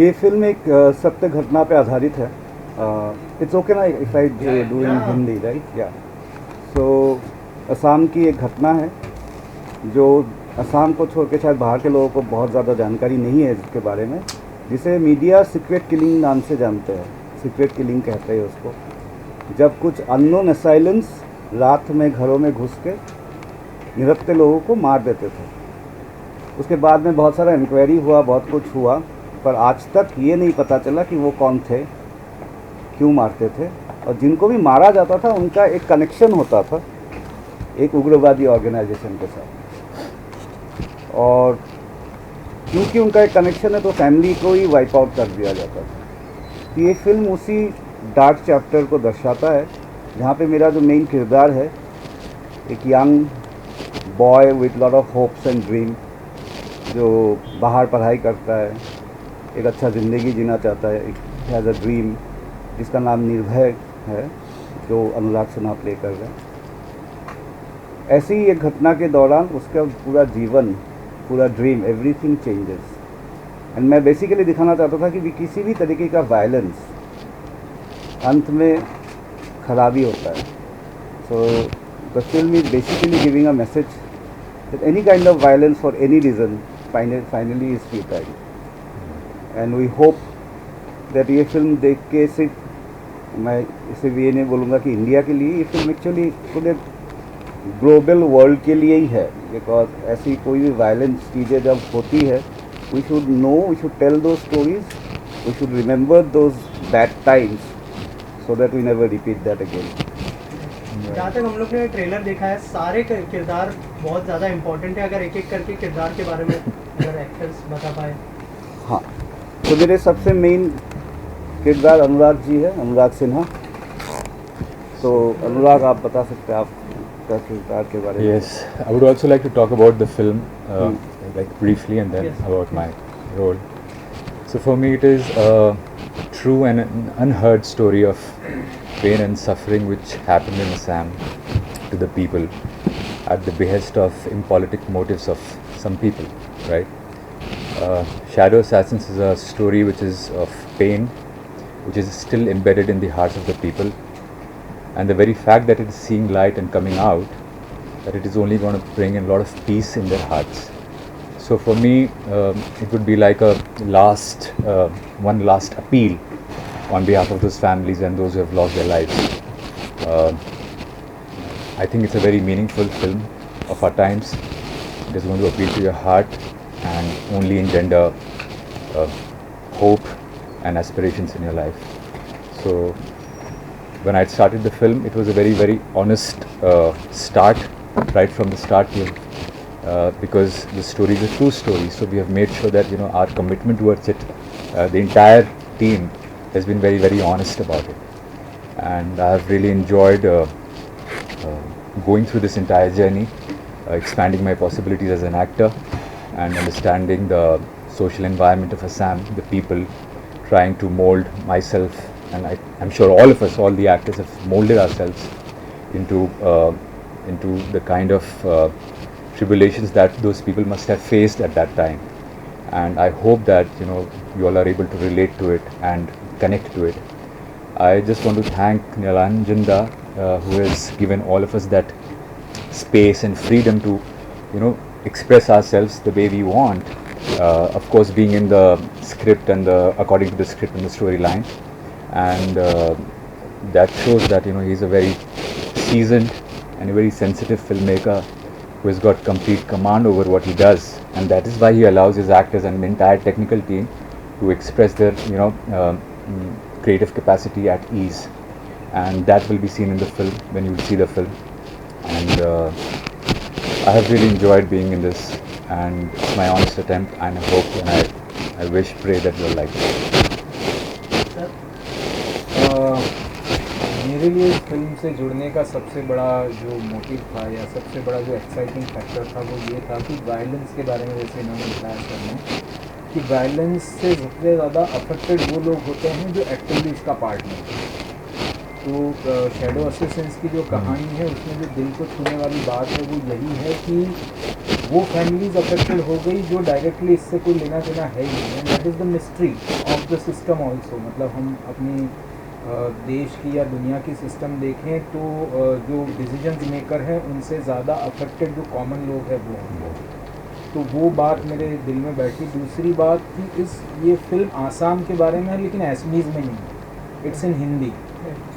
ये फिल्म एक सत्य घटना पे आधारित है. इट्स ओके ना if I do in Hindi, right? या सो असम की एक घटना है जो असम को छोड़ के शायद बाहर के लोगों को बहुत ज़्यादा जानकारी नहीं है इसके बारे में, जिसे मीडिया सीक्रेट किलिंग नाम से जानते हैं. सीक्रेट किलिंग कहते हैं उसको. जब कुछ अननोन असाइलेंस रात में घरों में घुस के निरपते लोगों को मार देते थे. उसके बाद में बहुत सारा इंक्वायरी हुआ, बहुत कुछ हुआ, पर आज तक ये नहीं पता चला कि वो कौन थे, क्यों मारते थे, और जिनको भी मारा जाता था उनका एक कनेक्शन होता था एक उग्रवादी ऑर्गेनाइजेशन के साथ, और क्योंकि उनका एक कनेक्शन है तो फैमिली को ही वाइप आउट कर दिया जाता था. तो ये फिल्म उसी डार्क चैप्टर को दर्शाता है, जहाँ पे मेरा जो मेन किरदार है एक young boy with lot of hopes and dream, जो बाहर पढ़ाई करता है, एक अच्छा ज़िंदगी जीना चाहता है, एक हैज़ अ ड्रीम जिसका नाम निर्भय है, जो अनुराग सिन्हा प्ले कर रहे हैं. ऐसी ही एक घटना के दौरान उसका पूरा जीवन, पूरा ड्रीम, एवरीथिंग चेंजेस. एंड मैं बेसिकली दिखाना चाहता था कि किसी भी तरीके का वायलेंस अंत में खराबी होता है. So the film is basically giving a message that any kind of violence for any reason finally is futile. And we hope that ये फिल्म देख के सिर्फ मैं इसे भी ये नहीं बोलूँगा कि इंडिया के लिए, ये फिल्म एक्चुअली पूरे ग्लोबल वर्ल्ड के लिए ही है. बिकॉज ऐसी कोई भी वायलेंस चीज़ें जब होती है, we should know, we should tell दो stories, we should remember those bad times so that we never repeat that again. जहाँ तक हम लोग ने ट्रेलर देखा है, सारे किरदार बहुत ज़्यादा इम्पोर्टेंट है. अगर एक एक करके किरदार के बारे में अगर एक्टर्स बता पाए. हाँ, तो मेरे सबसे मेन किरदार अनुराग जी है, अनुराग सिन्हा. तो अनुराग, आप बता सकते हैं आपका किरदार के बारे में? Yes, I would also like to talk about the film, like briefly, and then about my role. So for me, it is a true and an unheard story of pain and suffering which happened in Assam to the people at the behest of impolitic motives of some people, right? Shadow Assassins is a story which is of pain, which is still embedded in the hearts of the people, and the very fact that it is seeing light and coming out, that it is only going to bring in a lot of peace in their hearts. So for me, it would be like a one last appeal on behalf of those families and those who have lost their lives. I think it's a very meaningful film of our times. It is going to appeal to your heart and only engender hope and aspirations in your life. So when I started the film, it was a very, very honest start, right from the start. Because the story is a true story, so we have made sure that our commitment towards it, the entire team has been very, very honest about it, and I have really enjoyed going through this entire journey, expanding my possibilities as an actor and understanding the social environment of Assam, the people, trying to mold myself, and I'm sure all of us, all the actors, have molded ourselves into the kind of tribulations that those people must have faced at that time. And I hope that you all are able to relate to it and connect to it. I just want to thank Nilanjanda, who has given all of us that space and freedom to express ourselves the way we want, of course being in the script and according to the script and the storyline, and that shows that he's a very seasoned and a very sensitive filmmaker who has got complete command over what he does, and that is why he allows his actors and the entire technical team to express their creative capacity at ease, and that will be seen in the film when you see the film. And I have really enjoyed being in this, and it's my honest attempt, and I hope and I wish, pray that you'll like it. मेरे लिए इस film से जुड़ने का सबसे बड़ा जो motive था या सबसे बड़ा जो एक्साइटिंग फैक्टर था वो ये था कि वायलेंस के बारे में, जैसे इन्होंने बताया करने, कि वायलेंस से सबसे ज़्यादा अफेक्टेड वो लोग होते हैं जो एक्टिवली उसका पार्ट लेते हैं. तो शैडो असैसिन्स की जो कहानी है उसमें जो दिल को छूने वाली बात है वो यही है कि वो फैमिलीज अफेक्टेड हो गई जो डायरेक्टली इससे कोई लेना देना है ही नहीं। That is the mystery of the system also. मतलब हम अपनी देश की या दुनिया की सिस्टम देखें तो जो डिसीजन मेकर हैं उनसे ज़्यादा अफेक्टेड जो कॉमन लोग हैं वो होंगे। तो वो बात मेरे दिल में बैठी। दूसरी बात कि ये फिल्म आसाम के बारे में है लेकिन एसमीज़ में नहीं है, it's in Hindi.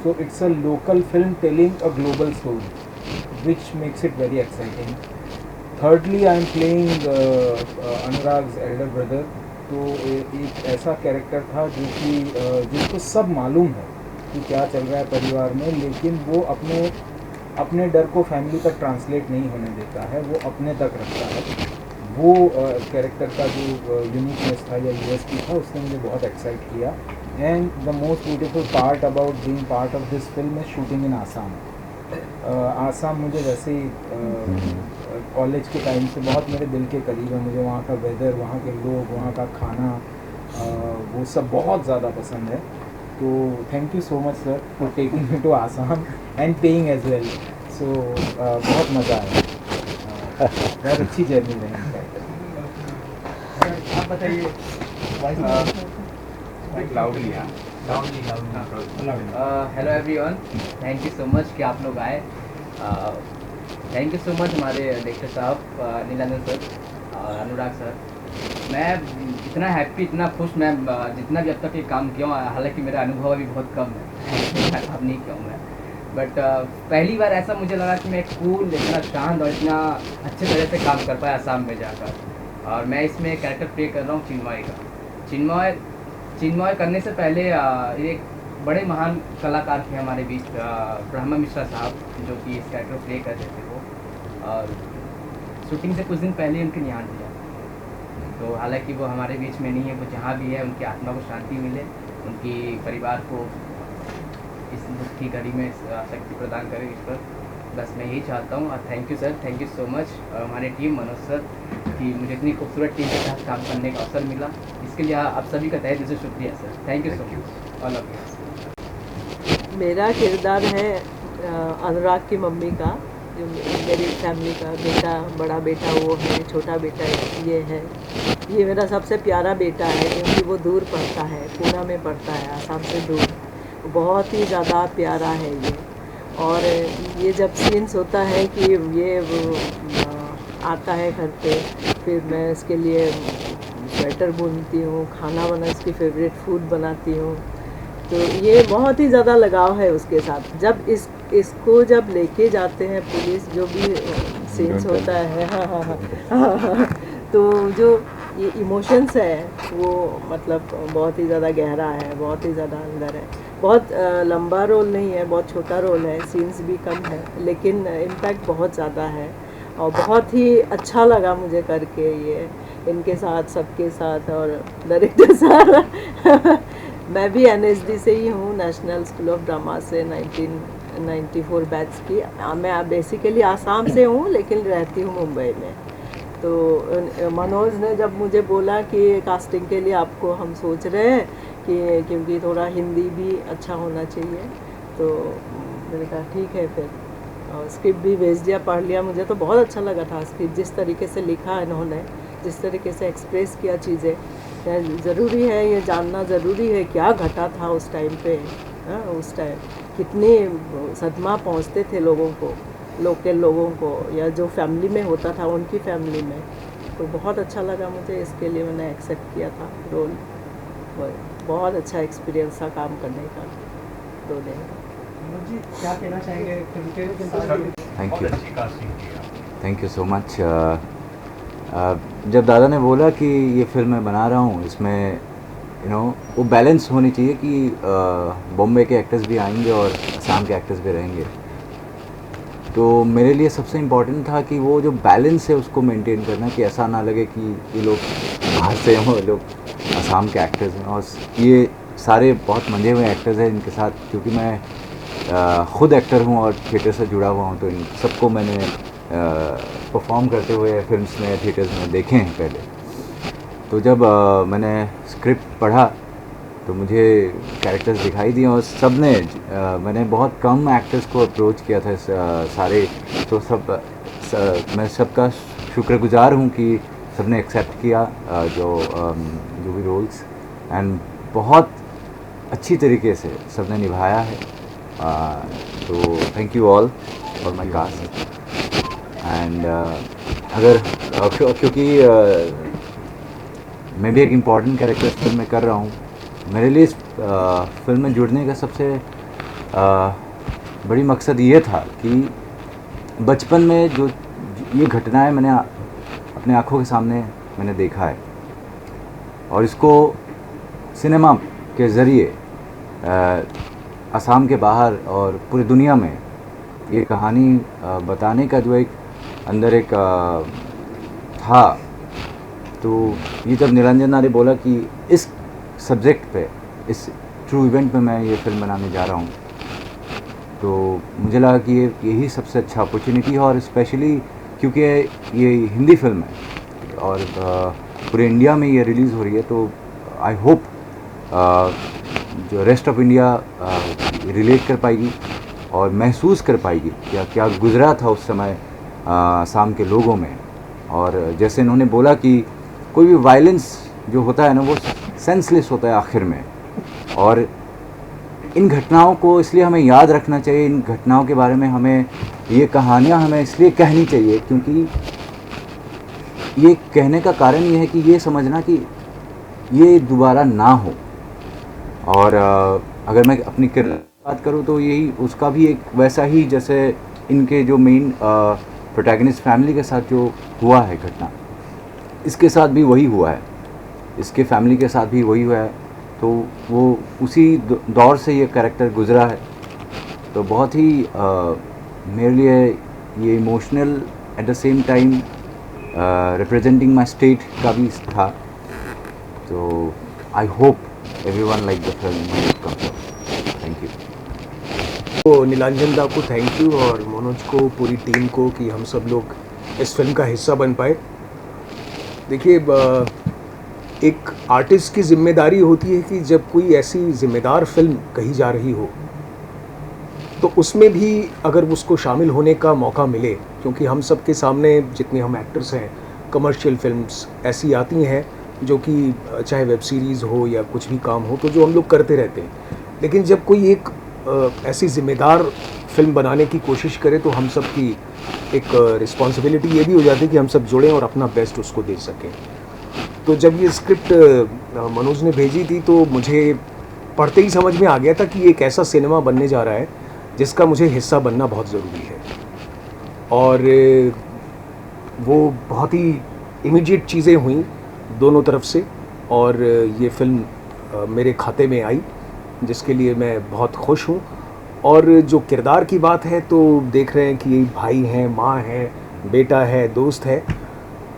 So it's a local film telling a global story which makes it very exciting. Thirdly I am playing Anurag's elder brother. तो एक ऐसा कैरेक्टर था जो कि जिसको सब मालूम है कि क्या चल रहा है परिवार में, लेकिन वो अपने डर को फैमिली तक ट्रांसलेट नहीं होने देता है, वो अपने तक रखता है। वो कैरेक्टर का जो यूनिकनेस था या यूएसपी था उसने मुझे बहुत एक्साइट किया। And the most beautiful part about being part of this film is shooting in Assam. Assam मुझे वैसे ही कॉलेज के टाइम से बहुत मेरे दिल के करीब है। मुझे वहाँ का वेदर, वहाँ के लोग, वहाँ का खाना, वो सब बहुत ज़्यादा पसंद है। तो thank you so much sir for taking me to Assam and paying as well. So बहुत मज़ा आया, बहुत अच्छी जर्नी रही। आप बताइए। Hello everyone, thank you so much कि आप लोग आए। थैंक यू सो मच हमारे डायरेक्टर साहब नीलांजन सर और अनुराग सर। मैं इतना हैप्पी, इतना खुश, मैं जितना भी अब तक ये काम किया हूँ, हालांकि मेरा अनुभव अभी बहुत कम है, अब नहीं किया हूँ मैं, बट पहली बार ऐसा मुझे लगा कि मैं कूल, इतना शांत और इतना अच्छे तरह से काम कर पाया आसाम में जाकर। और मैं इसमें एक कैरेक्टर प्ले कर रहा हूँ चिन्मय का। चिन्मय करने से पहले एक बड़े महान कलाकार थे हमारे बीच, ब्रह्मा मिश्रा साहब, जो कि इस कैरेक्टर प्ले कर रहे थे वो। और शूटिंग से कुछ दिन पहले उनके निहान दिया, तो हालांकि वो हमारे बीच में नहीं है, वो जहाँ भी है उनकी आत्मा को शांति मिले, उनकी परिवार को इस दुख की घड़ी में शक्ति प्रदान करे ईश्वर। बस मैं यही चाहता हूँ। और thank you sir, thank you so much हमारे टीम, मनोज सर, कि मुझे इतनी खूबसूरत टीम के साथ काम करने का अवसर मिला। इसके लिए आप सभी का तहे दिल से शुक्रिया sir. Thank you so much all of you. मेरा किरदार है अनुराग की मम्मी का, जो मेरी फैमिली का बेटा, बड़ा बेटा वो है, छोटा बेटा ये है। ये मेरा सबसे प्यारा बेटा है क्योंकि वो दूर पढ़ता है, पूना में पढ़ता है, आसाम से दूर। बहुत ही ज़्यादा प्यारा है ये। और ये जब सीन्स होता है कि ये आता है घर पे, फिर मैं इसके लिए स्वेटर बुनती हूँ, खाना बना, इसकी फेवरेट फूड बनाती हूँ, तो ये बहुत ही ज़्यादा लगाव है उसके साथ। जब इसको जब लेके जाते हैं पुलिस, जो भी सीन्स होता है, हाँ, तो जो ये इमोशंस है वो मतलब बहुत ही ज़्यादा गहरा है, बहुत ही ज़्यादा अंदर है। बहुत लंबा रोल नहीं है, बहुत छोटा रोल है, सीन्स भी कम है, लेकिन इम्पैक्ट बहुत ज़्यादा है। और बहुत ही अच्छा लगा मुझे करके ये इनके साथ, सबके साथ, और डायरेक्टर साहब मैं भी NSD से ही हूँ, नेशनल स्कूल ऑफ ड्रामा से 1994 बैच की। मैं बेसिकली आसाम से हूँ लेकिन रहती हूँ मुंबई में। तो मनोज ने जब मुझे बोला कि कास्टिंग के लिए आपको हम सोच रहे हैं कि क्योंकि थोड़ा हिंदी भी अच्छा होना चाहिए, तो मैंने कहा ठीक है। फिर और स्क्रिप्ट भी भेज दिया, पढ़ लिया। मुझे तो बहुत अच्छा लगा था स्क्रिप्ट, जिस तरीके से लिखा इन्होंने, जिस तरीके से एक्सप्रेस किया चीज़ें। ज़रूरी है ये जानना, ज़रूरी है क्या घटा था उस टाइम पे। हाँ, उस टाइम कितनी सदमा पहुंचते थे लोगों को, लोकल लोगों को, या जो फैमिली में होता था उनकी फैमिली में। तो बहुत अच्छा लगा मुझे, इसके लिए मैंने एक्सेप्ट किया था रोल। बहुत अच्छा एक्सपीरियंस था काम करने का 2 दिन। जी क्या कहना चाहेंगे फिल्म के साथ? Thank you so much. जब दादा ने बोला कि ये फिल्म मैं बना रहा हूँ, इसमें वो बैलेंस होनी चाहिए कि बॉम्बे के एक्टर्स भी आएंगे और असम के एक्टर्स भी रहेंगे, तो मेरे लिए सबसे इम्पॉर्टेंट था कि वो जो बैलेंस है उसको मेंटेन करना, कि ऐसा ना लगे कि ये लोग बाहर से हैं, वो लोग असम के एक्टर्स हैं। और ये सारे बहुत मंजे हुए एक्टर्स हैं इनके साथ, क्योंकि मैं ख़ुद एक्टर हूँ और थिएटर से जुड़ा हुआ हूँ, तो इन सबको मैंने परफॉर्म करते हुए फिल्म्स में, थिएटर्स में देखे हैं पहले। तो जब मैंने स्क्रिप्ट पढ़ा तो मुझे कैरेक्टर्स दिखाई दिए, और सब ने मैंने बहुत कम एक्टर्स को अप्रोच किया था सारे, तो मैं सबका शुक्रगुजार हूँ कि सबने एक्सेप्ट किया जो भी रोल्स, एंड बहुत अच्छी तरीके से सबने निभाया है। तो thank you all for my cast. And अगर क्योंकि मैं भी एक इम्पॉर्टेंट कैरेक्टर फिल्म में कर रहा हूँ, मेरे लिए इस फिल्म में जुड़ने का सबसे बड़ी मकसद ये था कि बचपन में जो ये घटनाएं मैंने अपने आँखों के सामने मैंने देखा है, और इसको सिनेमा के ज़रिए असम के बाहर और पूरी दुनिया में ये कहानी बताने का जो एक अंदर एक था। तो ये जब निरंजना ने बोला कि इस सब्जेक्ट पे, इस ट्रू इवेंट पे मैं ये फिल्म बनाने जा रहा हूँ, तो मुझे लगा कि यही सबसे अच्छा अपॉर्चुनिटी है। और स्पेशली क्योंकि ये हिंदी फिल्म है और पूरे इंडिया में ये रिलीज़ हो रही है, तो आई होप जो रेस्ट ऑफ इंडिया रिलेट कर पाएगी और महसूस कर पाएगी क्या गुजरा था उस समय असम के लोगों में। और जैसे इन्होंने बोला कि कोई भी वायलेंस जो होता है ना, वो सेंसलेस होता है आखिर में, और इन घटनाओं को इसलिए हमें याद रखना चाहिए। इन घटनाओं के बारे में हमें ये कहानियाँ हमें इसलिए कहनी चाहिए क्योंकि ये कहने का कारण ये है कि ये समझना कि ये दोबारा ना हो। और अगर मैं अपनी बात करूँ तो यही उसका भी एक वैसा ही, जैसे इनके जो मेन प्रोटैगनिस्ट फैमिली के साथ जो हुआ है घटना, इसके साथ भी वही हुआ है, इसके फैमिली के साथ भी वही हुआ है। तो वो उसी दौर से ये कैरेक्टर गुजरा है। तो बहुत ही मेरे लिए ये emotional at the same time representing my state का भी था। तो I hope everyone like the film. Thank you. तो नीलांजन दा को थैंक यू, और मनोज को, पूरी टीम को, कि हम सब लोग इस फिल्म का हिस्सा बन पाए। देखिए, एक आर्टिस्ट की जिम्मेदारी होती है कि जब कोई ऐसी जिम्मेदार फिल्म कही जा रही हो तो उसमें भी अगर उसको शामिल होने का मौका मिले, क्योंकि हम सब के सामने जितने हम एक्टर्स हैं, कमर्शियल फिल्म्स ऐसी आती हैं जो कि चाहे वेब सीरीज़ हो या कुछ भी काम हो, तो जो हम लोग करते रहते हैं। लेकिन जब कोई एक ऐसी ज़िम्मेदार फिल्म बनाने की कोशिश करे तो हम सब की एक रिस्पॉन्सिबिलिटी ये भी हो जाती है कि हम सब जुड़ें और अपना बेस्ट उसको दे सकें। तो जब ये स्क्रिप्ट मनोज ने भेजी थी तो मुझे पढ़ते ही समझ में आ गया था कि एक ऐसा सिनेमा बनने जा रहा है जिसका मुझे हिस्सा बनना बहुत ज़रूरी है। और वो बहुत ही इमीडिएट चीज़ें हुई दोनों तरफ से, और ये फिल्म मेरे खाते में आई, जिसके लिए मैं बहुत खुश हूँ। और जो किरदार की बात है तो देख रहे हैं कि भाई हैं, माँ है, बेटा है, दोस्त है।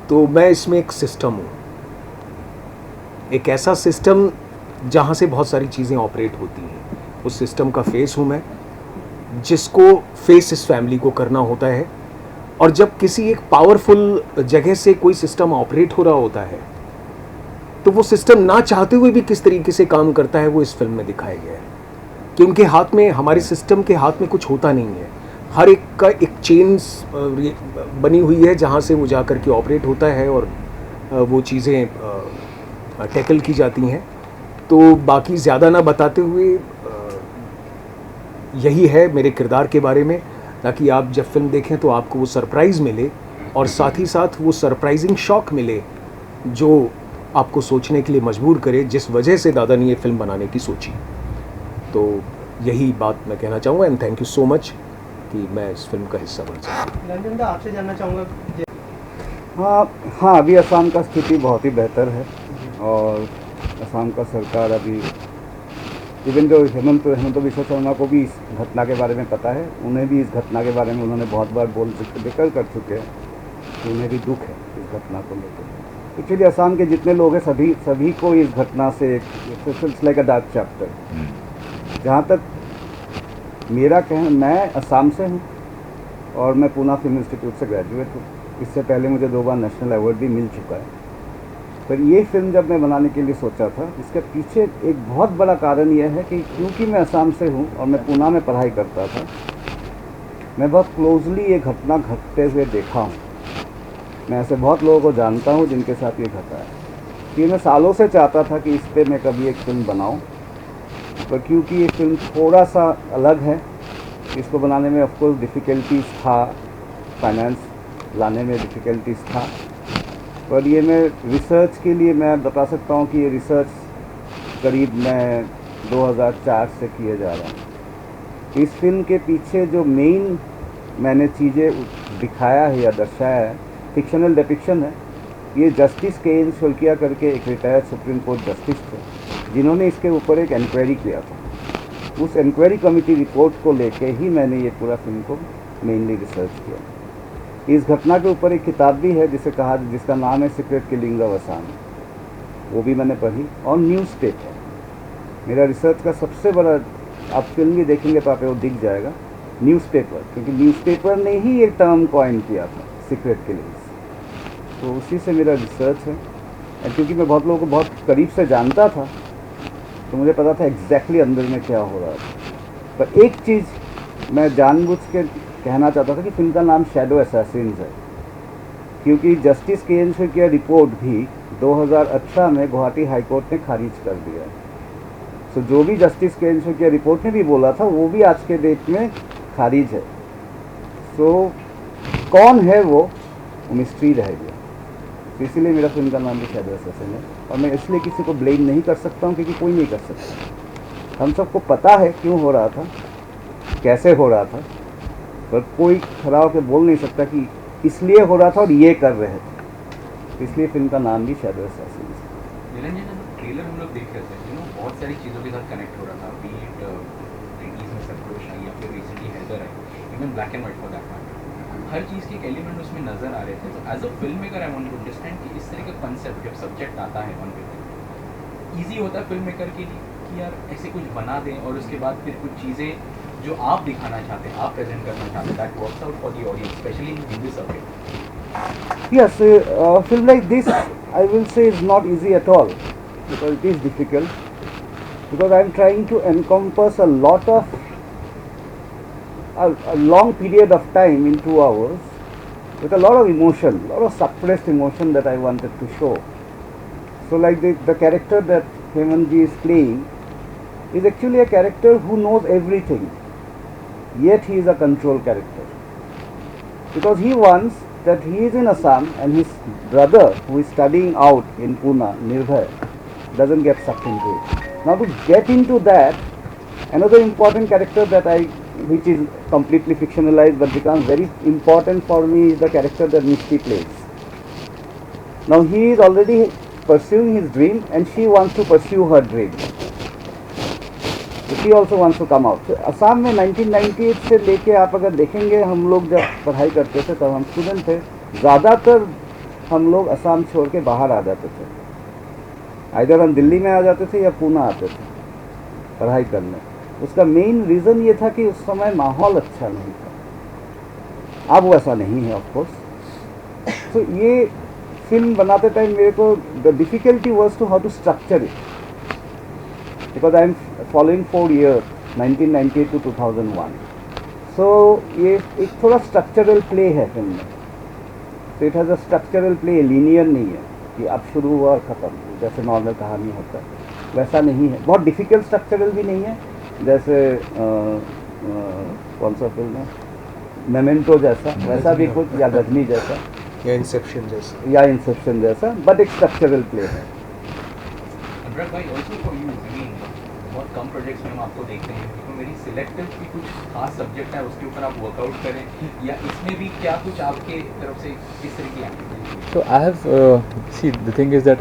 तो मैं इसमें एक सिस्टम हूँ, एक ऐसा सिस्टम जहाँ से बहुत सारी चीज़ें ऑपरेट होती हैं। उस सिस्टम का फेस हूँ मैं, जिसको फेस इस फैमिली को करना होता है। और जब किसी एक पावरफुल जगह से कोई सिस्टम ऑपरेट हो रहा होता है तो वो सिस्टम ना चाहते हुए भी किस तरीके से काम करता है वो इस फिल्म में दिखाया गया है। कि उनके हाथ में, हमारे सिस्टम के हाथ में कुछ होता नहीं है। हर एक का एक चेन्स बनी हुई है जहाँ से वो जा कर के ऑपरेट होता है और वो चीज़ें टैकल की जाती हैं। तो बाकी ज़्यादा ना बताते हुए यही है मेरे किरदार के बारे में, ताकि आप जब फिल्म देखें तो आपको वो सरप्राइज़ मिले और साथ ही साथ वो सरप्राइजिंग शॉक मिले जो आपको सोचने के लिए मजबूर करे, जिस वजह से दादा ने ये फिल्म बनाने की सोची। तो यही बात मैं कहना चाहूँगा। And thank you so much कि मैं इस फिल्म का हिस्सा बन सका। निरंजन दा, आपसे जानना चाहूँगा। हाँ, अभी असम का स्थिति बहुत ही बेहतर है और असम का सरकार अभी, इवन जो हेमंत बिश्व शर्मा को भी इस घटना के बारे में पता है, उन्हें भी इस घटना के बारे में उन्होंने बहुत बार जिक्र कर चुके हैं कि उन्हें भी दुख है इस घटना को लेकर। एक्चुअली असम के जितने लोग हैं सभी को इस घटना से it's like a dark chapter. जहाँ तक मेरा कहना, मैं असम से हूँ और मैं पूना फिल्म इंस्टीट्यूट से ग्रेजुएट हूँ। इससे पहले मुझे 2 बार नेशनल अवार्ड भी मिल चुका है। पर ये फिल्म जब मैं बनाने के लिए सोचा था, इसके पीछे एक बहुत बड़ा कारण यह है कि क्योंकि मैं असम से हूँ और मैं पूना में पढ़ाई करता था, मैं बहुत क्लोजली ये घटना घटते हुए देखा हूँ। मैं ऐसे बहुत लोगों को जानता हूँ जिनके साथ ये घटा है। ये मैं सालों से चाहता था कि इस पे मैं कभी एक फ़िल्म बनाऊँ, पर क्योंकि ये फ़िल्म थोड़ा सा अलग है, इसको बनाने में ऑफ कोर्स डिफ़िकल्टीज़ था, फाइनेंस लाने में डिफ़िकल्टीज़ था, पर ये मैं रिसर्च के लिए मैं बता सकता हूँ कि ये रिसर्च करीब मैं 2004 से किए जा रहा हूँ। इस फिल्म के पीछे जो मेन मैंने चीज़ें दिखाया है या दर्शाया है, फिक्शनल डिपिक्शन है। ये जस्टिस के एन शोल्किया करके एक रिटायर्ड सुप्रीम कोर्ट जस्टिस थे, जिन्होंने इसके ऊपर एक इंक्वायरी किया था। उस इंक्वायरी कमेटी रिपोर्ट को लेके ही मैंने ये पूरा फिल्म को मेनली रिसर्च किया। इस घटना के ऊपर एक किताब भी है जिसका नाम है सीक्रेट किलिंग ऑफ असम, वो भी मैंने पढ़ी। और न्यूज़पेपर मेरा रिसर्च का सबसे बड़ा, आप फिल्म भी देखेंगे तो आप वो दिख जाएगा, न्यूज़पेपर, क्योंकि न्यूज़पेपर ने ही एक टर्म कॉइन किया था सीक्रेट किलिंग्स, तो उसी से मेरा रिसर्च है। और क्योंकि मैं बहुत लोगों को बहुत करीब से जानता था तो मुझे पता था एग्जैक्टली अंदर में क्या हो रहा था। पर एक चीज़ मैं जानबूझ के कहना चाहता था कि फिल्म का नाम शैडो असैसिन्स है, क्योंकि जस्टिस के एन की रिपोर्ट भी 2018 में गुवाहाटी हाई कोर्ट ने खारिज कर दिया है। सो जो भी जस्टिस के एन की रिपोर्ट ने भी बोला था वो भी आज के डेट में खारिज है। सो कौन है वो मिस्ट्री रह गया, तो इसीलिए मेरा फिल्म का नाम भी शैडो असैसिन है। और मैं इसलिए किसी को ब्लेम नहीं कर सकता हूँ, क्योंकि कोई नहीं कर सकता। हम सबको पता है क्यों हो रहा था, कैसे हो रहा था, पर कोई खड़ा होकर बोल नहीं सकता कि इसलिए हो रहा था और ये कर रहे थे। इसलिए फिल्म का नाम भी शैडो असैसिन है। निरंजन, ट्रेलर हम लोग देख रहे थे, बहुत सारी चीज़ों के साथ कनेक्ट हो रहा था, बी इट 90s में सरगोश आई या फिर रिसेंटली हैदर आई, even black and white for that matter, हर चीज़ के एक एलिमेंट उसमें नज़र आ रहे थे। तो as a film maker I want to understand कि इस तरह का कंसेप्ट जब सब्जेक्ट आता है ऑन पेपर, ईजी होता है फिल्म मेकर के लिए कि यार ऐसे कुछ बना दें और उसके बाद फिर कुछ चीज़ें जो आप दिखाना चाहते हैं, आप प्रेजेंट करना चाहते हैं, that works out for the audience, specially in this subject. Yes, a film like this, I will say, is not easy at all, because it is difficult. Because I am trying to encompass a lot of a long period of time in 2 hours, with a lot of emotion, a lot of suppressed emotion that I wanted to show. So, like the character that Hemanji is playing is actually a character who knows everything, yet he is a control character, because he wants that he is in Assam and his brother who is studying out in Pune, Nirbhay, doesn't get sucked into it. Now to get into that, another important character which is completely fictionalized but becomes very important for me is the character that Mishti plays. Now he is already pursuing his dream and she wants to pursue her dream. So she also wants to come out. So, Assam में 1998 से लेके आप अगर देखेंगे, हम लोग जब पढ़ाई करते थे तब हम स्टूडेंट थे, ज़्यादातर हम लोग असम छोड़ के बाहर आ जाते थे। आइदर हम दिल्ली में आ जाते थे या पुणे आते थे पढ़ाई करने। उसका मेन रीज़न ये था कि उस समय माहौल अच्छा नहीं था। अब वैसा नहीं है ऑफ कोर्स। तो ये फिल्म बनाते टाइम मेरे को the difficulty was to how to structure it, because I am following 4 years 1998 to 2001। So ये एक थोड़ा स्ट्रक्चरल प्ले है फिल्म में। तो it has a structural play, linear नहीं है कि अब शुरू हुआ और ख़त्म जैसे नॉर्मल कहानी होता है, वैसा नहीं है। बहुत डिफ़िकल्ट स्ट्रक्चरल भी नहीं है, जैसे कौन सा फिल्म है, मेमेंटो जैसा, वैसा भी कुछ, या गजनी जैसा, या इंसेप्शन जैसा, बट एक स्ट्रक्चरल प्ले है। अनुराग भाई, also for you, I mean बहुत कम प्रोजेक्ट्स में हम आपको देखते हैं, तो मेरी सिलेक्टिव की कुछ खास सब्जेक्ट है उसके ऊपर आप वर्कआउट करें, या इसमें भी क्या कुछ आपके तरफ से किस तरह की activity? So I have see, the thing is that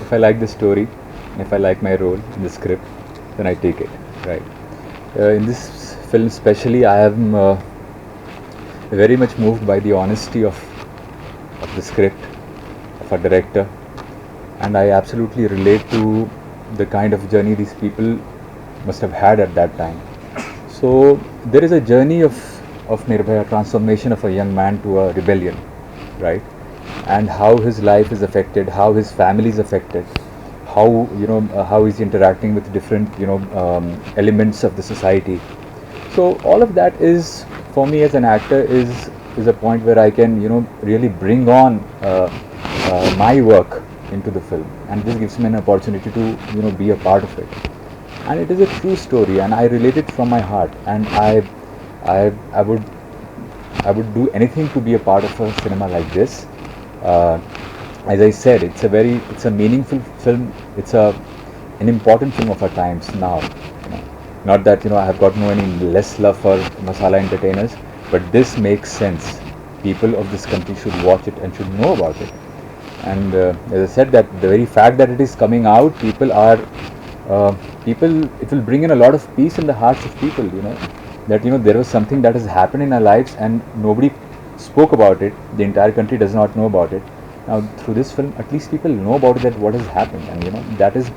if I like the story, and if I like my role in the script, then I take it, right? In this film especially, I am very much moved by the honesty of the script, of our director, and I absolutely relate to the kind of journey these people must have had at that time. So there is a journey of Nirbhay, a transformation of a young man to a rebellion, right? And how his life is affected, how his family is affected, how how he's interacting with different elements of the society. So all of that is, for me as an actor, is is a point where I can, really bring on my work into the film, and this gives me an opportunity to, be a part of it. And it is a true story, and I relate it from my heart, and I would do anything to be a part of a cinema like this. As I said, it's a meaningful film. It's an important film of our times now. Not that I have got no any less love for masala entertainers, but this makes sense. People of this country should watch it and should know about it. And as I said, that the very fact that it is coming out, it will bring in a lot of peace in the hearts of people. That there was something that has happened in our lives and nobody spoke about it. The entire country does not know about it. Now through this film, at least people know about it, that what has happened, and that is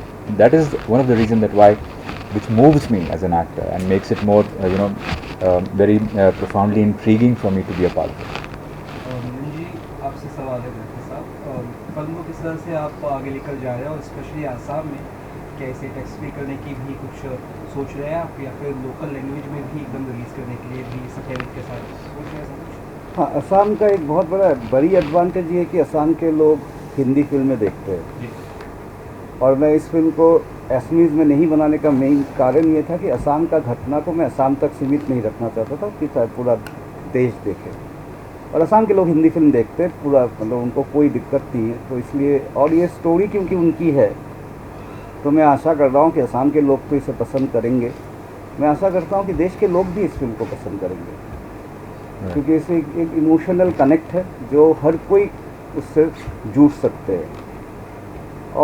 one of the reasons which moves me as an actor and makes it more very profoundly intriguing for me to be a part of it. मिलन जी, आपसे सवाल है doctor साहब, film को किस तरह से आप आगे लेकर जा रहे हैं, और स्पेशली आसाम में क्या इसे टेक्स्ट फ्री करने की भी कुछ सोच रहे हैं आप, या फिर लोकल लैंग्वेज में भी एकदम रिलीज़ करने के लिए भी सबटाइटल के साथ सोच रहे हैं ऐसा कुछ? हाँ, असम का एक बहुत बड़ी एडवांटेज ये है कि असम के लोग हिंदी फिल्में देखते हैं, और मैं इस फिल्म को असमीज़ में नहीं बनाने का मेन कारण ये था कि असम का घटना को मैं असम तक सीमित नहीं रखना चाहता था कि पूरा देश देखे, और असम के लोग हिंदी फिल्म देखते हैं पूरा, मतलब उनको कोई दिक्कत नहीं है। तो इसलिए, और ये स्टोरी क्योंकि उनकी है, तो मैं आशा कर रहा हूँ कि असम के लोग तो इसे पसंद करेंगे। मैं आशा करता हूँ कि देश के लोग भी इस फिल्म को पसंद करेंगे, क्योंकि इसे एक इमोशनल कनेक्ट है जो हर कोई उससे जुड़ सकते हैं।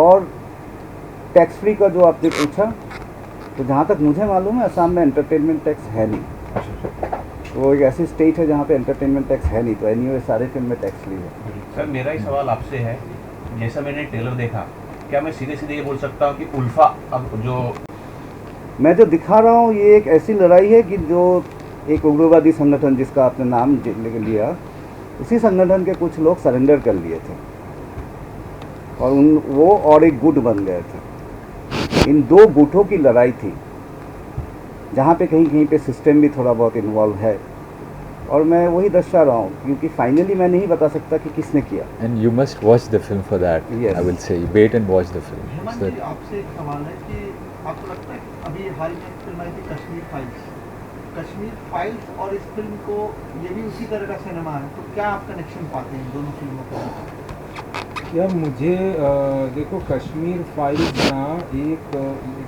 और टैक्स फ्री का जो आपने पूछा, तो जहाँ तक मुझे मालूम है असम में एंटरटेनमेंट टैक्स है नहीं। तो वो एक ऐसी स्टेट है जहाँ पे एंटरटेनमेंट टैक्स है नहीं, तो एनीवे सारे फिल्म में टैक्स फ्री है। सर, मेरा ही सवाल आपसे है, जैसा मैंने ट्रेलर देखा, क्या मैं सीधे सीधे ये बोल सकता हूँ कि उल्फा अब जो मैं जो दिखा रहा हूँ ये एक ऐसी लड़ाई है कि जो एक उग्रवादी संगठन जिसका आपने नाम लिया, उसी संगठन के कुछ लोग सरेंडर कर लिए थे और वो और एक गुट बन गए थे। इन दो गुटों की लड़ाई थी, जहाँ पे कहीं कहीं पे सिस्टम भी थोड़ा बहुत इन्वॉल्व है, और मैं वही दर्शा रहा हूँ, क्योंकि फाइनली मैं नहीं बता सकता कि किसने किया। And you must watch the film for that. Yes. I will say, wait and watch the film. Hemant जी, आपसे एक सवाल है कि आपको लगता है कि अभी हाल में एक फिल्म आई थी कश्मीर फाइल्स और इस फिल्म को, ये भी उसी तरह का सिनेमा है, तो क्या आप कनेक्शन पाते हैं दोनों फिल्मों को? यार मुझे देखो, कश्मीर फाइल्स ना एक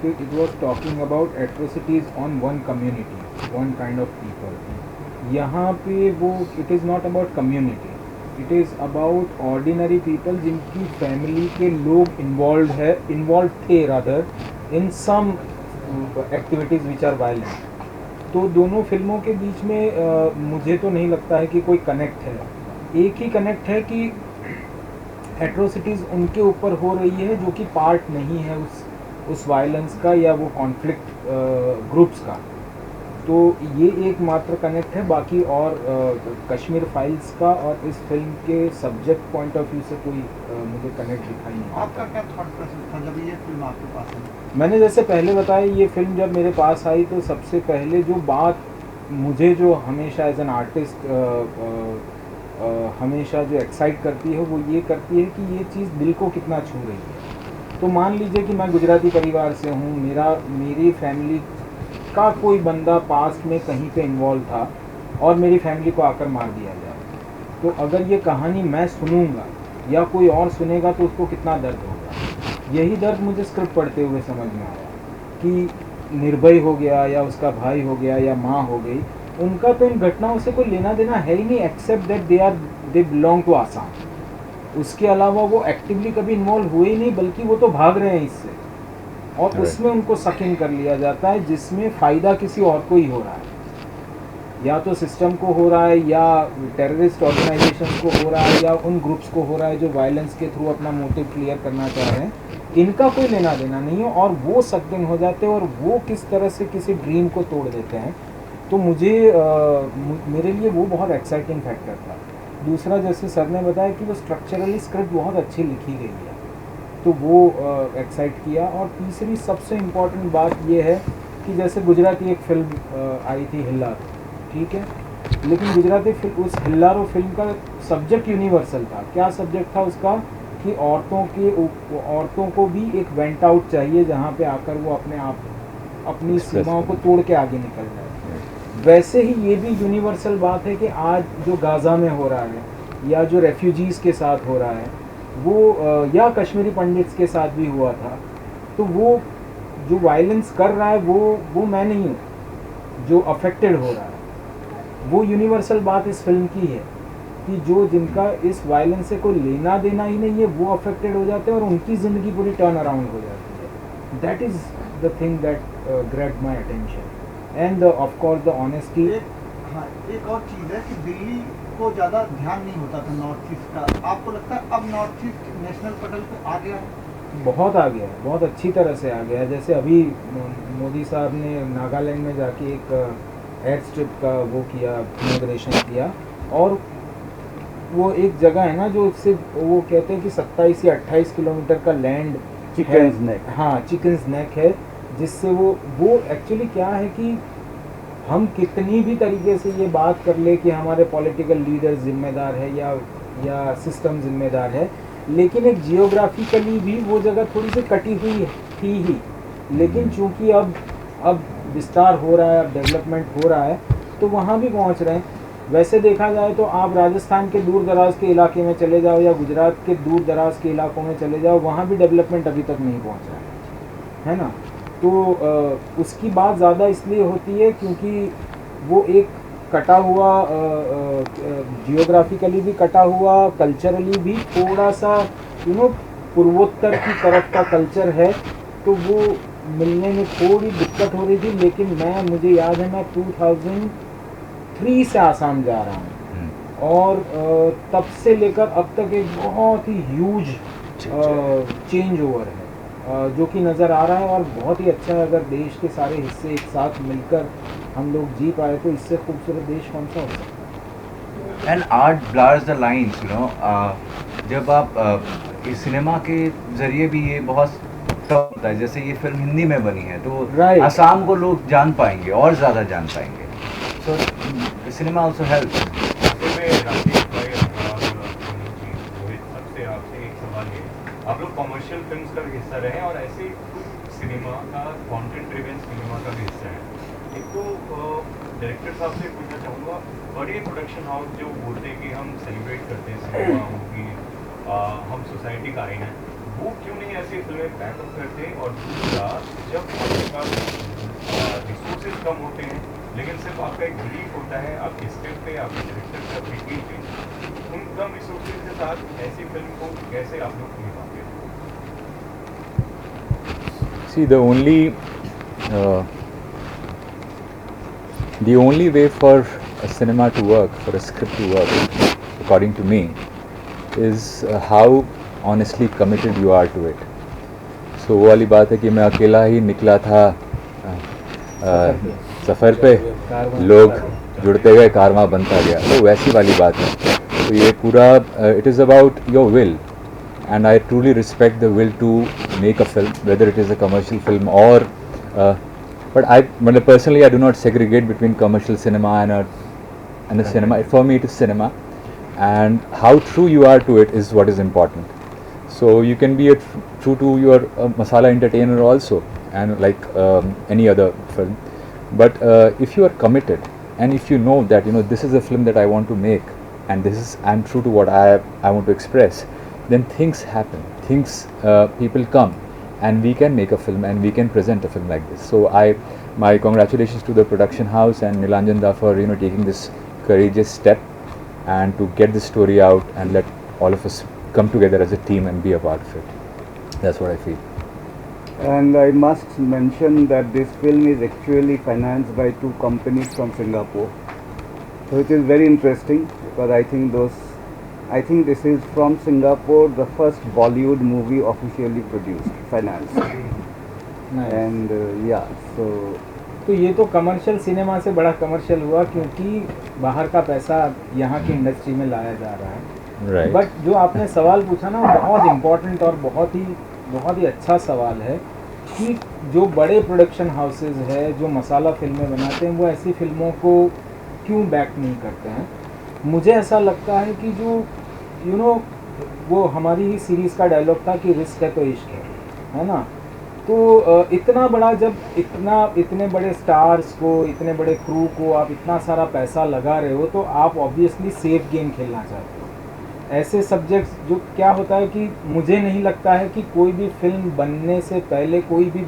it was talking about atrocities on one community, one kind of people. यहाँ पे वो it is not about community, it is about ordinary people जिनकी फैमिली के लोग इन्वॉल्व थे rather in some activities which are violent. तो दोनों फिल्मों के बीच में मुझे तो नहीं लगता है कि कोई कनेक्ट है। एक ही कनेक्ट है कि एट्रोसिटीज़ उनके ऊपर हो रही है जो कि पार्ट नहीं है उस वायलेंस का या वो कॉन्फ्लिक्ट ग्रुप्स का। तो ये एकमात्र कनेक्ट है, बाकी और कश्मीर फाइल्स का और इस फिल्म के सब्जेक्ट पॉइंट ऑफ व्यू से कोई मुझे कनेक्ट दिखाई नहीं। आपका क्या थॉट प्रोसेस था जब ये फिल्म आपके पास आई? मैंने जैसे पहले बताया, ये फिल्म जब मेरे पास आई तो सबसे पहले जो बात मुझे जो हमेशा एज एन आर्टिस्ट हमेशा जो एक्साइट करती है वो ये करती है कि ये चीज़ दिल को कितना छू रही है। तो मान लीजिए कि मैं गुजराती परिवार से हूँ, मेरी फैमिली का कोई बंदा पास्ट में कहीं पे इन्वॉल्व था और मेरी फैमिली को आकर मार दिया जाए, तो अगर ये कहानी मैं सुनूंगा या कोई और सुनेगा तो उसको कितना दर्द होगा। यही दर्द मुझे स्क्रिप्ट पढ़ते हुए समझ में आया कि निर्भय हो गया या उसका भाई हो गया या माँ हो गई, उनका तो इन घटनाओं से कोई लेना देना है ही नहीं, except that they belong to Assam. उसके अलावा वो एक्टिवली कभी इन्वॉल्व हुए ही नहीं, बल्कि वो तो भाग रहे हैं इससे, और उसमें उनको सक इन कर लिया जाता है जिसमें फ़ायदा किसी और को ही हो रहा है, या तो सिस्टम को हो रहा है या टेररिस्ट ऑर्गेनाइजेशन को हो रहा है या उन ग्रुप्स को हो रहा है जो वायलेंस के थ्रू अपना मोटिव क्लियर करना चाह रहे हैं। इनका कोई लेना देना नहीं है और वो सक इन हो जाते हैं और वो किस तरह से किसी ड्रीम को तोड़ देते हैं। तो मेरे लिए वो बहुत एक्साइटिंग फैक्टर था। दूसरा, जैसे सर ने बताया कि वो स्ट्रक्चरली स्क्रिप्ट बहुत अच्छी लिखी गई है, तो वो एक्साइट किया। और तीसरी सबसे इम्पॉर्टेंट बात ये है कि जैसे गुजराती एक फिल्म आई थी हिल्लार, ठीक है, लेकिन गुजराती फिल्म, उस हिल्लारो फिल्म का सब्जेक्ट यूनिवर्सल था। क्या सब्जेक्ट था उसका? कि औरतों को भी एक वेंट आउट चाहिए जहाँ पे आकर वो अपनी सीमाओं को तोड़ के आगे निकल जाए। वैसे ही ये भी यूनिवर्सल बात है कि आज जो गाज़ा में हो रहा है या जो रेफ्यूजीज़ के साथ हो रहा है वो या कश्मीरी पंडित्स के साथ भी हुआ था, तो वो जो वायलेंस कर रहा है वो मैं नहीं हूँ, जो अफेक्टेड हो रहा है। वो यूनिवर्सल बात इस फिल्म की है कि जो जिनका इस वायलेंस से कोई लेना देना ही नहीं है वो अफेक्टेड हो जाते हैं और उनकी ज़िंदगी पूरी टर्न अराउंड हो जाती है। That is the thing that grabbed my attention end of course the honesty. हाँ, एक और चीज़ है कि दिल्ली को ज़्यादा ध्यान नहीं होता था नॉर्थ ईस्ट का। आपको लगता है अब नॉर्थ ईस्ट नेशनल पटल पे आ गया है? बहुत आ गया है, बहुत अच्छी तरह से आ गया है। जैसे अभी मोदी साहब ने नागालैंड में जाके एक एयर स्ट्रिप का वो किया, इनॉग्रेशन किया, और वो एक जगह है ना जो इससे वो कहते हैं कि 27 या 28 किलोमीटर का लैंड चिकन्स नेक। हाँ, चिकन्स नेक है, जिससे वो एक्चुअली क्या है कि हम कितनी भी तरीके से ये बात कर ले कि हमारे पॉलिटिकल लीडर जिम्मेदार है या सिस्टम जिम्मेदार है, लेकिन एक जियोग्राफिकली भी वो जगह थोड़ी सी कटी हुई थी ही। लेकिन चूंकि अब विस्तार हो रहा है, अब डेवलपमेंट हो रहा है, तो वहाँ भी पहुँच रहे हैं। वैसे देखा जाए तो आप राजस्थान के दूर दराज के इलाके में चले जाओ या गुजरात के दूर दराज के इलाकों में चले जाओ, वहाँ भी डेवलपमेंट अभी तक नहीं पहुँचा है ना। तो उसकी बात ज़्यादा इसलिए होती है क्योंकि वो एक कटा हुआ, जियोग्राफिकली भी कटा हुआ, कल्चरली भी थोड़ा सा पूर्वोत्तर की तरफ का कल्चर है, तो वो मिलने में थोड़ी दिक्कत हो रही थी। लेकिन मुझे याद है मैं 2003 से आसाम जा रहा हूँ और तब से लेकर अब तक एक बहुत ही ह्यूज चेंज ओवर है जो कि नज़र आ रहा है और बहुत ही अच्छा है। अगर देश के सारे हिस्से एक साथ मिलकर हम लोग जी पाए तो इससे खूबसूरत देश कौन सा हो सकता है। And art blurs the lines, जब आप इस सिनेमा के ज़रिए भी ये बहुत टफ होता है। जैसे ये फिल्म हिंदी में बनी है तो आसाम को लोग जान पाएंगे और ज़्यादा जान पाएंगे। सो सिनेमा ऑल्सो हेल्प। आप लोग कमर्शियल फिल्म्स का भी हिस्सा रहे और ऐसे सिनेमा का कंटेंट ड्रिवन सिनेमा का भी हिस्सा है। एक तो डायरेक्टर साहब से पूछना चाहूँगा, बड़े प्रोडक्शन हाउस जो बोलते हैं कि हम सेलिब्रेट करते हैं सिनेमा मूवी, हम सोसाइटी का आईना है, वो क्यों नहीं ऐसी फिल्में बैकअप करते? और दूसरा, जब आपके पास रिसोर्सेज कम होते हैं लेकिन सिर्फ आपका एक बिलीफ होता है, आपके स्क्रिप्ट पे, आपके डायरेक्टर पे, आपकी टीम पे, उन कम रिसोर्सेज के साथ ऐसी फिल्म को कैसे आप लोग निभाते हैं? See, the only way for a cinema to work, for a script to work, according to me, is how honestly committed you are to it. So वो वाली बात है कि मैं अकेला ही निकला था सफ़र पे, लोग जुड़ते गए, कारवां बनता गया, तो वैसी वाली बात है। तो ये पूरा it is about your will. And I truly respect the will to make a film, whether it is a commercial film or, but personally I do not segregate between commercial cinema and a cinema. For me, it is cinema, and how true you are to it is what is important. So you can be true to your masala entertainer also, and like any other film. But if you are committed, and if you know that this is a film that I want to make, and I'm true to what I want to express, then things happen, people come, and we can make a film and we can present a film like this. So my congratulations to the production house and Nilanjan Da for taking this courageous step and to get this story out and let all of us come together as a team and be a part of it. That's what I feel. And I must mention that this film is actually financed by 2 companies from Singapore, so it is very interesting because I think this is from Singapore, the first Bollywood movie officially produced, financed. Nice. And so तो ये तो commercial cinema से बड़ा commercial हुआ क्योंकि बाहर का पैसा यहाँ की इंडस्ट्री में लाया जा रहा है। Right. बट जो आपने सवाल पूछा ना, बहुत इम्पोर्टेंट और बहुत ही अच्छा सवाल है कि जो बड़े प्रोडक्शन हाउसेज है जो मसाला फिल्में बनाते हैं, वो ऐसी फिल्मों को क्यों बैक नहीं करते हैं? मुझे ऐसा लगता है कि जो वो हमारी ही सीरीज़ का डायलॉग था कि रिस्क है तो इश्क है ना? तो इतना बड़ा जब इतने बड़े स्टार्स को, इतने बड़े क्रू को आप इतना सारा पैसा लगा रहे हो, तो आप ऑब्वियसली सेफ गेम खेलना चाहते हो। ऐसे सब्जेक्ट्स जो क्या होता है कि मुझे नहीं लगता है कि कोई भी फिल्म बनने से पहले कोई भी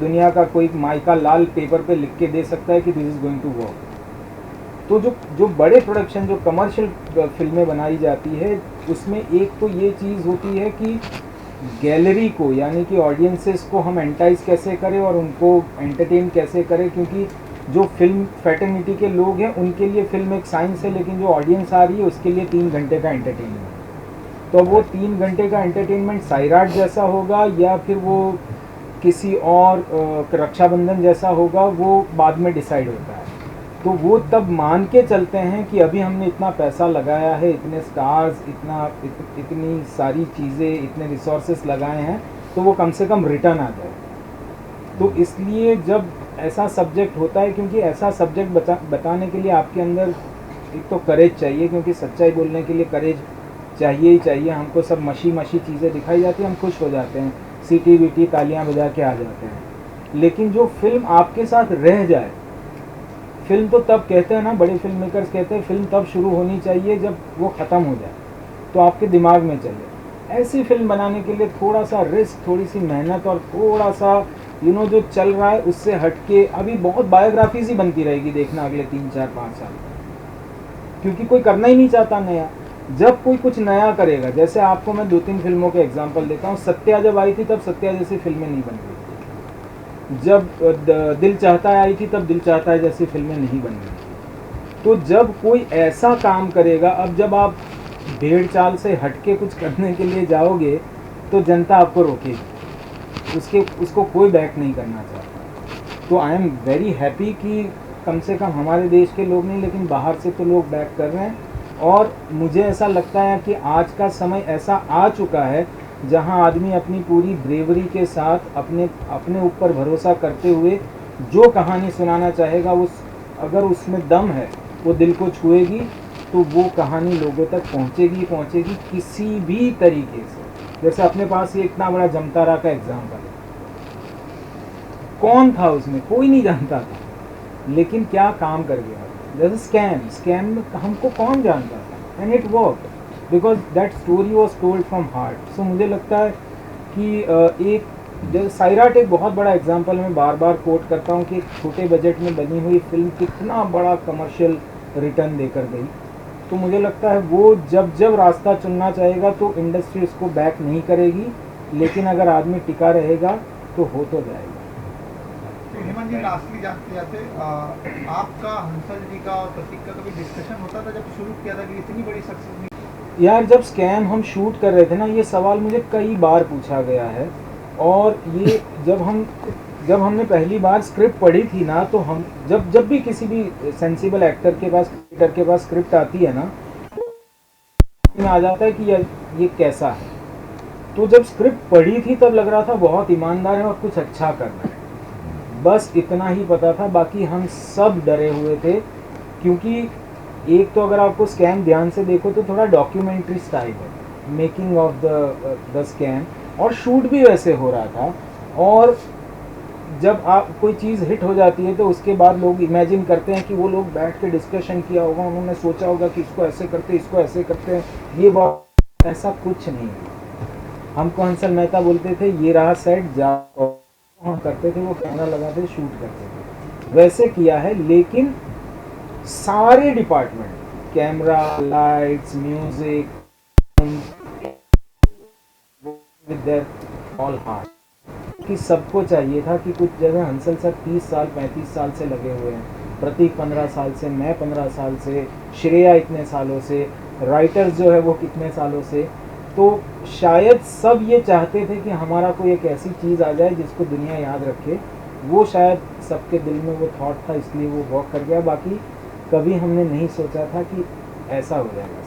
दुनिया का कोई माइका लाल पेपर पे लिख के दे सकता है कि this is going to work. तो जो बड़े प्रोडक्शन, जो कमर्शियल फिल्में बनाई जाती है, उसमें एक तो ये चीज़ होती है कि गैलरी को, यानी कि ऑडियंसेस को हम एंटाइज कैसे करें और उनको एंटरटेन कैसे करें, क्योंकि जो फिल्म फैटर्निटी के लोग हैं उनके लिए फिल्म एक साइंस है, लेकिन जो ऑडियंस आ रही है उसके लिए 3 घंटे का एंटरटेनमेंट। तो वो 3 घंटे का एंटरटेनमेंट सैराट जैसा होगा या फिर वो किसी और रक्षाबंधन जैसा होगा, वो बाद में डिसाइड होता है। तो वो तब मान के चलते हैं कि अभी हमने इतना पैसा लगाया है, इतने स्टार्स, इतनी सारी चीज़ें, इतने रिसोर्सेस लगाए हैं, तो वो कम से कम रिटर्न आ जाए। तो इसलिए जब ऐसा सब्जेक्ट होता है, क्योंकि ऐसा सब्जेक्ट बताने के लिए आपके अंदर एक तो करेज चाहिए, क्योंकि सच्चाई बोलने के लिए करेज चाहिए ही चाहिए। हमको सब मशी चीज़ें दिखाई जाती हैं, हम खुश हो जाते हैं, सीटी वीटी तालियां बजा के आ जाते हैं। लेकिन जो फिल्म आपके साथ रह जाए, फिल्म तो तब कहते हैं ना, बड़े फिल्म मेकर्स कहते हैं फिल्म तब शुरू होनी चाहिए जब वो ख़त्म हो जाए, तो आपके दिमाग में चले। ऐसी फिल्म बनाने के लिए थोड़ा सा रिस्क, थोड़ी सी मेहनत और थोड़ा सा जो चल रहा है उससे हटके, अभी बहुत बायोग्राफीज ही बनती रहेगी, देखना अगले 3, 4, 5 साल, क्योंकि कोई करना ही नहीं चाहता नया। जब कोई कुछ नया करेगा, जैसे आपको मैं 2-3 फिल्मों के एग्जाम्पल देता हूँ। सत्या जब आई थी तब सत्या जैसी फिल्में नहीं बन रही थी। जब दिल चाहता है आई थी तब दिल चाहता है जैसी फिल्में नहीं बन रही थी। तो जब कोई ऐसा काम करेगा, अब जब आप भेड़ चाल से हटके कुछ करने के लिए जाओगे तो जनता आपको रोकेगी, उसको कोई बैक नहीं करना चाहता। तो आई एम वेरी हैप्पी कि कम से कम हमारे देश के लोग नहीं, लेकिन बाहर से तो लोग बैक कर रहे हैं। और मुझे ऐसा लगता है कि आज का समय ऐसा आ चुका है जहां आदमी अपनी पूरी ब्रेवरी के साथ अपने ऊपर भरोसा करते हुए जो कहानी सुनाना चाहेगा, अगर उसमें दम है, वो दिल को छुएगी, तो वो कहानी लोगों तक पहुंचेगी किसी भी तरीके से। जैसे अपने पास ये इतना बड़ा जमतारा का एग्जाम्पल है, कौन था उसमें, कोई नहीं जानता था, लेकिन क्या काम कर गया। जैसे स्कैम हमको कौन जानता था, and it worked because that story was told from heart. So मुझे लगता है कि एक जैसे सैराट एक बहुत बड़ा एग्जाम्पल मैं बार बार कोट करता हूँ कि एक छोटे बजट में बनी हुई फिल्म कितना बड़ा कमर्शियल रिटर्न देकर गई। तो मुझे लगता है वो जब रास्ता चुनना चाहेगा तो इंडस्ट्री उसको बैक नहीं करेगी, लेकिन अगर आदमी टिका रहेगा तो हो तो जाएगा। हेमंत जी, लास्टली जानते जाते आपका, हंसल जी का और प्रतीक का कभी डिस्कशन होता था जब शुरू किया था कि इतनी बड़ी सक्सेस नहीं? यार, जब स्कैम हम शूट कर रहे थे ना, ये सवाल मुझे कई बार पूछा गया है। और ये जब हमने पहली बार स्क्रिप्ट पढ़ी थी ना, तो हम जब भी किसी भी सेंसिबल एक्टर के पास स्क्रिप्ट आती है ना, में आ जाता है कि ये कैसा है। तो जब स्क्रिप्ट पढ़ी थी तब लग रहा था बहुत ईमानदार है और कुछ अच्छा कर रहा है, बस इतना ही पता था। बाकी हम सब डरे हुए थे, क्योंकि एक तो अगर आपको स्कैम ध्यान से देखो तो थोड़ा डॉक्यूमेंट्री स्टाइल है, मेकिंग ऑफ द स्कैम, और शूट भी वैसे हो रहा था। और जब आप कोई चीज़ हिट हो जाती है तो उसके बाद लोग इमेजिन करते हैं कि वो लोग बैठ के डिस्कशन किया होगा, उन्होंने सोचा होगा कि इसको ऐसे करते, इसको ऐसे करते हैं। ये बहुत ऐसा कुछ नहीं है। हमको हंसल मेहता बोलते थे ये रहा सेट, जाओ, हम करते थे, वो कैमरा लगाते, शूट करते थे, वैसे किया है। लेकिन सारे department, camera, lights, music, with their all heart, कि सबको चाहिए था कि कुछ जगह हंसल सर 30 साल 35 साल से लगे हुए हैं, प्रतीक 15 साल से, मैं 15 साल से, श्रेया इतने सालों से, राइटर्स जो है वो कितने सालों से। तो शायद सब ये चाहते थे कि हमारा कोई एक ऐसी चीज़ आ जाए जिसको दुनिया याद रखे। वो शायद सबके दिल में वो थॉट था, इसलिए वो वर्क कर गया। बाकी कभी हमने नहीं सोचा था कि ऐसा हो जाएगा।